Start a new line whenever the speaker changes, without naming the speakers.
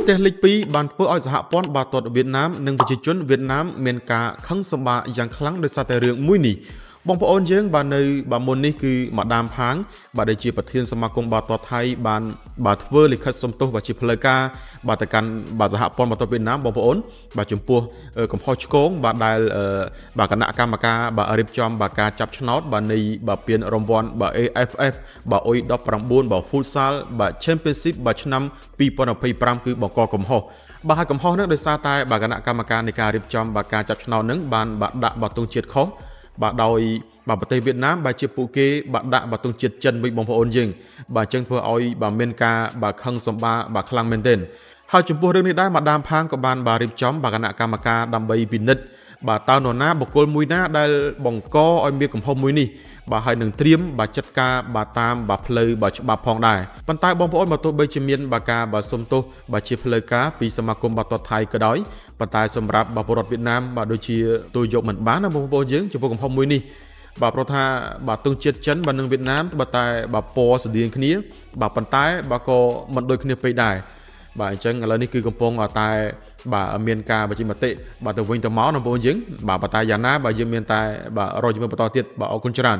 ទេសលេខ2បានធ្វើឲ្យសហព័ន្ធបាល់ទាត់វៀតណាមនិងប្រជាជនវៀតណាមមានការខឹងសម្បាយ៉ាងខ្លាំងដោយសារតែរឿងមួយនេះបងប្អូនយើងបាននៅបាទមុននេះគឺម៉ាដាមផាងបាទដែលជាប្រធានសមាគមបាល់ទាត់ថៃបានបាទធ្វើលិខិតសុំទោសបាទជាផ្លូវការបាទទៅកាន់បាទសហព័ន្ធបាល់ទាត់វៀតណាមបងប្អូនបាទចំពោះកំហុសឆ្គងបាទដែលបាទគណៈកម្មការបាទរៀបចំបាទការចាប់ឆ្នោតបាទនៃបាទពានរង្វាន់បាទ AFF បាទអ៊ុយ19បាទ Futsal បាទ Championship បាទឆ្នាំ2025គឺបង្កកំហុសបាទហើយកំហុសនោះដោយសារតែបាទគណៈកម្មការនៃការរៀបចំបាទការចាប់ឆ្នោតនឹងបានបាទដាក់បាទទង់ជាតិខុសបាទដោយបាទប្រទេសវៀតណាមបាទជាពួកគេបាទដាក់បាទទង់ជាតិចិនវិញបងប្អូនយើងបាទអញ្ចឹងធ្វើឲ្យបាទមានការបាទខឹងសម្បាបាទខ្លាំងមែនទែនហើយចំពោះរឿងនេះដែរម៉ាដាមផាងក៏បានបាទរៀបចំបាទគណៈកម្មការដើម្បីពិនិត្យបាទតើនរណាបុគ្គលមួយណាដែលបង្កឲ្យមានកំហុសមួយនេះបាទហើយនឹងត្រៀមបាទចាត់ការបាទតាមបាទផ្លូវបាទច្បាប់ផងដែរប៉ុន្តែបងប្អូនបើទោះបីជាមានបាទការបាទសុំទោសបាទជាផ្លូវការពីសមាគមបាល់ទាត់ថៃក៏ដោយប៉ុន្តែសម្រាប់បាទពលរដ្ឋវៀតណាមបាទដូចជាទូយកមិនបានណាបងប្អូនយើងចំពោះកំហុសមួយនេះបាទព្រោះថាបាទទង់ជាតិចិនបាទនិងវៀតណាមបាទតែបាទពណ៌ស្តៀងគ្នាបាទប៉ុន្តែបាទក៏មិនដូចគ្នាពេកដែរបាទអញ្ចឹងឥឡូវនេះគឺកំពុងតែបាទមានការបញ្ចេញមតិបាទទៅវិញទៅមកបងប្អូនយើងបាទតែយ៉ាងណាបាទយើងមានតែបាទរកជំរឿនបន្តទៀតបាទអរគុណច្រើន